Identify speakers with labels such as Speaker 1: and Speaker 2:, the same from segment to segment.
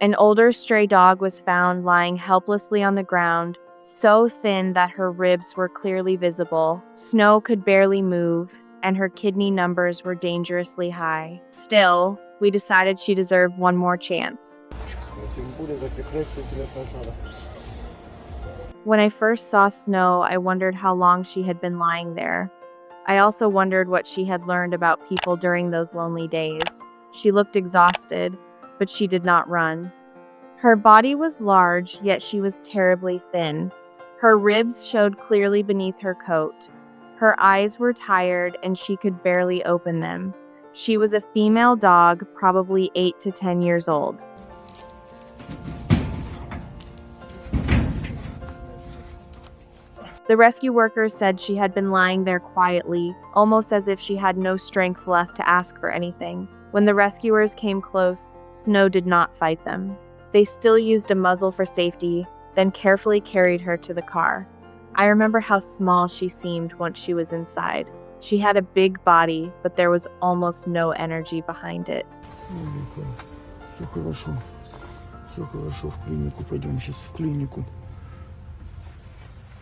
Speaker 1: An older stray dog was found lying helplessly on the ground, so thin that her ribs were clearly visible. Snow could barely move, and her kidney numbers were dangerously high. Still, we decided she deserved one more chance. When I first saw Snow, I wondered how long she had been lying there. I also wondered what she had learned about people during those lonely days. She looked exhausted, but she did not run. Her body was large, yet she was terribly thin. Her ribs showed clearly beneath her coat. Her eyes were tired, and she could barely open them. She was a female dog, probably 8 to 10 years old. The rescue workers said she had been lying there quietly, almost as if she had no strength left to ask for anything. When the rescuers came close, Snow did not fight them. They still used a muzzle for safety, then carefully carried her to the car. I remember how small she seemed once she was inside. She had a big body, but there was almost no energy behind it.
Speaker 2: Все хорошо. Все хорошо. В клинику пойдем сейчас в клинику.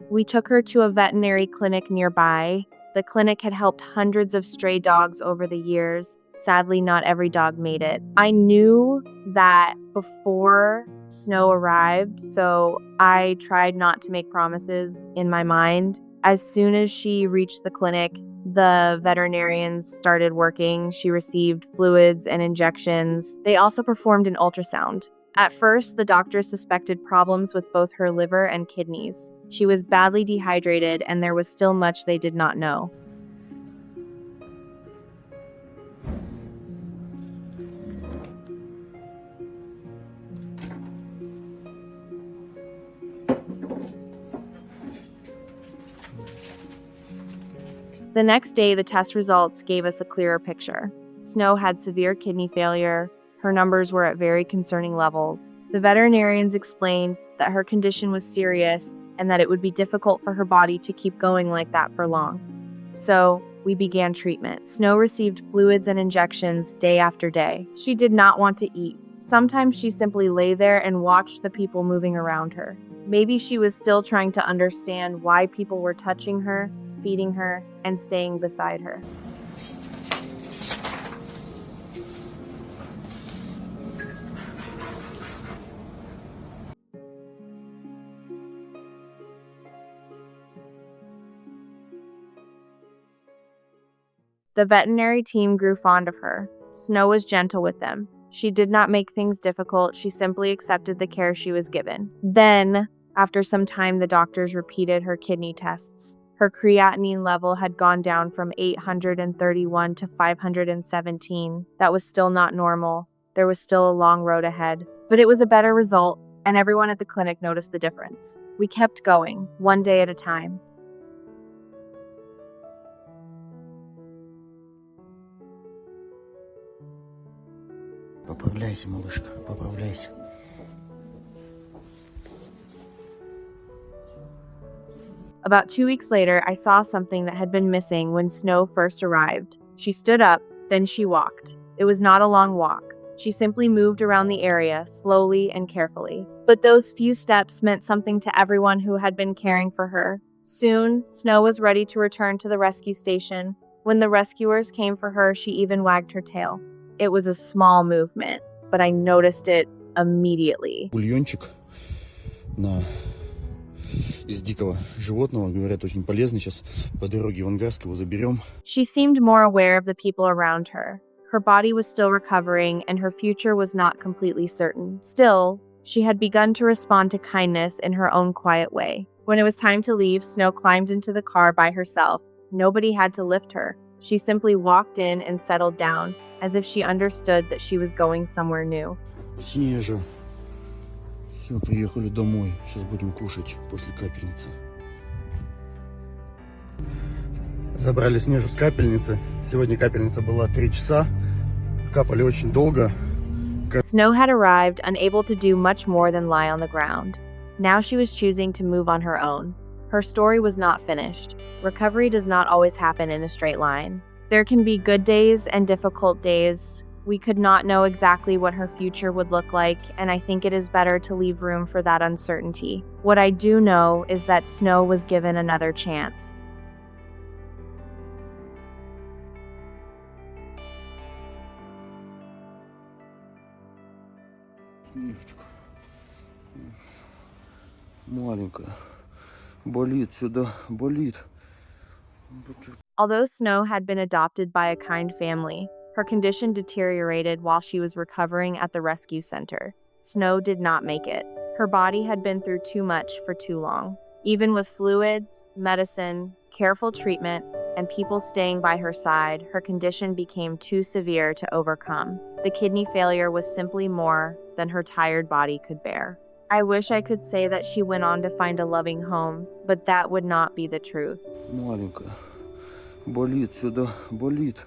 Speaker 1: We took her to a veterinary clinic nearby. The clinic had helped hundreds of stray dogs over the years. Sadly, not every dog made it. I knew that before Snow arrived, so I tried not to make promises in my mind. As soon as she reached the clinic, the veterinarians started working. She received fluids and injections. They also performed an ultrasound. At first, the doctors suspected problems with both her liver and kidneys. She was badly dehydrated, and there was still much they did not know. The next day, the test results gave us a clearer picture. Snow had severe kidney failure. Her numbers were at very concerning levels. The veterinarians explained that her condition was serious and that it would be difficult for her body to keep going like that for long. So, we began treatment. Snow received fluids and injections day after day. She did not want to eat. Sometimes she simply lay there and watched the people moving around her. Maybe she was still trying to understand why people were touching her, feeding her, and staying beside her. The veterinary team grew fond of her. Snow was gentle with them. She did not make things difficult. She simply accepted the care she was given. Then, after some time, the doctors repeated her kidney tests. Her creatinine level had gone down from 831 to 517. That was still not normal. There was still a long road ahead. But it was a better result, and everyone at the clinic noticed the difference. We kept going, one day at a time.
Speaker 2: Поправляйся, малышка, поправляйся.
Speaker 1: About 2 weeks later, I saw something that had been missing when Snow first arrived. She stood up, then she walked. It was not a long walk. She simply moved around the area, slowly and carefully. But those few steps meant something to everyone who had been caring for her. Soon, Snow was ready to return to the rescue station. When the rescuers came for her, she even wagged her tail. It was a small movement, but I noticed it immediately.
Speaker 2: Бульончик из дикого животного, говорят, очень полезный. Сейчас по дороге в Ангарск его заберем.
Speaker 1: She seemed more aware of the people around her. Her body was still recovering, and her future was not completely certain. Still, she had begun to respond to kindness in her own quiet way. When it was time to leave, Snow climbed into the car by herself. Nobody had to lift her. She simply walked in and settled down, as if she understood that she was going somewhere new.
Speaker 2: Снежа. Все, приехали домой. Сейчас будем кушать после капельницы. Забрали Снежу с капельницы. Сегодня капельница была 3 часа. Капали очень долго.
Speaker 1: Snow had arrived, unable to do much more than lie on the ground. Now she was choosing to move on her own. Her story was not finished. Recovery does not always happen in a straight line. There can be good days and difficult days. We could not know exactly what her future would look like, and I think it is better to leave room for that uncertainty. What I do know is that Snow was given another chance.
Speaker 2: Снежечка. Маленькая. Болит сюда, болит.
Speaker 1: Although Snow had been adopted by a kind family, her condition deteriorated while she was recovering at the rescue center. Snow did not make it. Her body had been through too much for too long. Even with fluids, medicine, careful treatment, and people staying by her side, her condition became too severe to overcome. The kidney failure was simply more than her tired body could bear. I wish I could say that she went on to find a loving home, but that would not be the truth.
Speaker 2: Маленькая. Болит сюда, болит.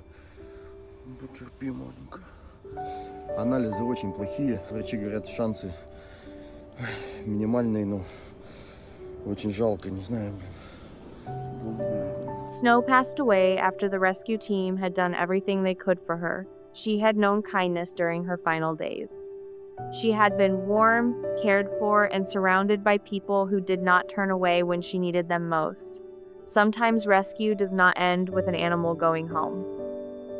Speaker 2: Потерпи, маленькая. Анализы очень плохие. Врачи говорят, шансы минимальные, но очень жалко, не знаю,
Speaker 1: Snow passed away after the rescue team had done everything they could for her. She had known kindness during her final days. She had been warm, cared for, and surrounded by people who did not turn away when she needed them most. Sometimes rescue does not end with an animal going home.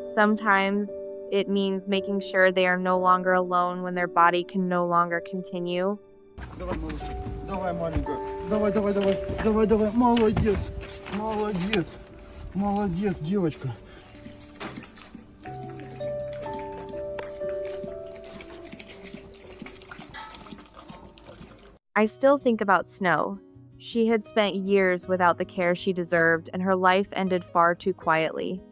Speaker 1: Sometimes it means making sure they are no longer alone when their body can no longer continue.
Speaker 2: Давай, малышка, давай, маленькая. Давай, давай, давай, давай, давай. Молодец, молодец, молодец, девочка.
Speaker 1: I still think about Snow. She had spent years without the care she deserved, and her life ended far too quietly.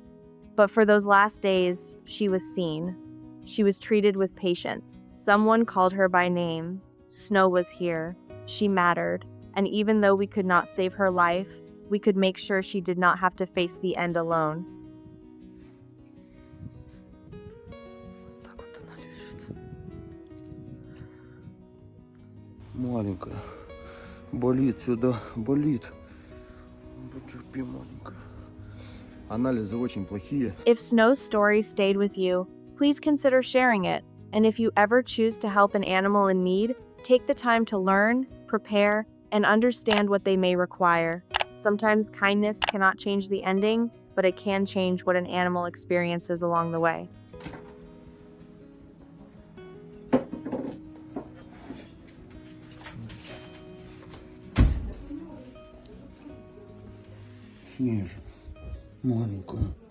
Speaker 1: But for those last days, she was seen. She was treated with patience. Someone called her by name. Snow was here. She mattered. And even though we could not save her life, we could make sure she did not have to face the end alone.
Speaker 2: Маленькая. Болит сюда, болит. Потерпи, маленькая. Анализы очень плохие.
Speaker 1: If Snow's story stayed with you, please consider sharing it. And if you ever choose to help an animal in need, take the time to learn, prepare, and understand what they may require. Sometimes kindness cannot change the ending, but it can change what an animal experiences along the way.
Speaker 2: Снежа, маленькая.